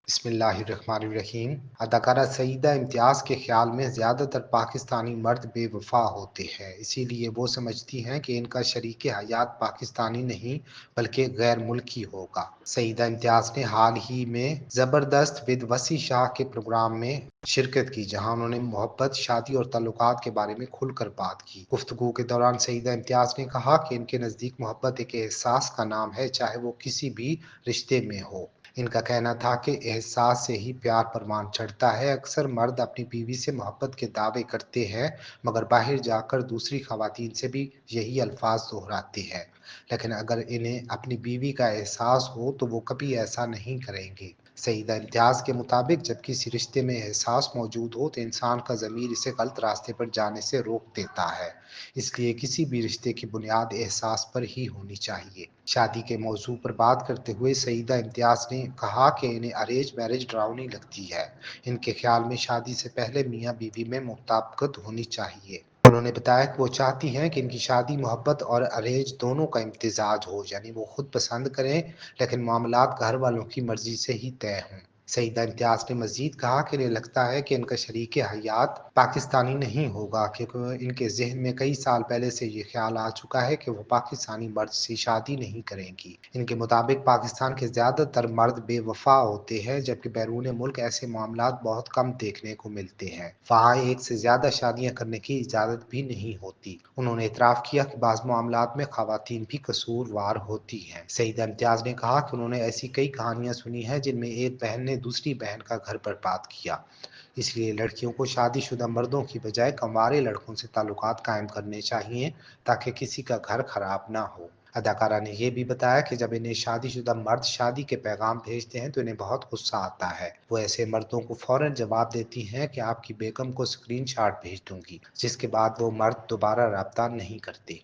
बिस्मिल्लाहिर्रहमानिर्रहीम। अदाकारा सईदा इम्तियाज़ के ख्याल में ज़्यादातर पाकिस्तानी मर्द बेवफा होते हैं, इसीलिए वो समझती हैं कि इनका शरीके हयात पाकिस्तानी नहीं बल्कि गैर मुल्की होगा। सईदा इम्तियाज़ ने हाल ही में ज़बरदस्त विद वसी शाह के प्रोग्राम में शिरकत की, जहां उन्होंने मोहब्बत, शादी और ताल्लुकात के बारे में खुलकर बात की। गुफ्तगू के दौरान सईदा इम्तियाज़ ने कहा कि इनके नज़दीक मोहब्बत एक एहसास का नाम है, चाहे वो किसी भी रिश्ते में हो। इनका कहना था कि एहसास से ही प्यार परवान चढ़ता है। अक्सर मर्द अपनी बीवी से मोहब्बत के दावे करते हैं, मगर बाहर जाकर दूसरी खवातीन से भी यही अल्फाज दोहराते हैं। लेकिन अगर इन्हें अपनी बीवी का एहसास हो तो वो कभी ऐसा नहीं करेंगे। सईदा इम्तियाज के मुताबिक जब किसी रिश्ते में एहसास मौजूद हो तो इंसान का ज़मीर इसे गलत रास्ते पर जाने से रोक देता है। इसलिए किसी भी रिश्ते की बुनियाद एहसास पर ही होनी चाहिए। शादी के मौजू पर बात करते हुए सईदा इम्तियाज ने कहा कि इन्हें अरेंज मैरिज डरावनी लगती है। इनके ख्याल में शादी से पहले मियाँ बीवी में मुताबिकत होनी चाहिए। उन्होंने बताया कि वो चाहती हैं कि इनकी शादी मोहब्बत और अरेंज दोनों का इम्तिजाज हो, यानी वो खुद पसंद करें लेकिन मामलात घर वालों की मर्जी से ही तय हों। सईदा इम्तियाज ने मजीद कहा कि इन्हें लगता है कि इनका शरीक हयात पाकिस्तानी नहीं होगा, क्योंकि इनके जहन में कई साल पहले से ये ख्याल आ चुका है कि वो पाकिस्तानी मर्द से शादी नहीं करेंगी। इनके मुताबिक पाकिस्तान के ज्यादातर मर्द बेवफा होते हैं, जबकि बैरून मुल्क ऐसे मामलात बहुत कम देखने को मिलते हैं। वहाँ एक से ज्यादा शादियां करने की इजाजत भी नहीं होती। उन्होंने इतराफ किया कि बाज़ मामलात में खवातीन भी कसूरवार होती हैं। सईदा इम्तियाज ने कहा कि उन्होंने ऐसी कई कहानियां सुनी हैं जिनमें एक बहन ने दूसरी बहन का घर बर्बाद किया। इसलिए लड़कियों को शादीशुदा मर्दों की बजाय कंवारे लड़कों से ताल्लुकात कायम करने चाहिए, ताकि किसी का घर खराब ना हो। अदाकारा ने यह भी बताया कि जब इन्हें शादीशुदा मर्द शादी के पैगाम भेजते हैं तो इन्हें बहुत गुस्सा आता है। वो ऐसे मर्दों को फौरन जवाब देती हैं कि आपकी बेगम को स्क्रीनशॉट भेज दूंगी, जिसके बाद वो मर्द दोबारा राब्ता नहीं करते।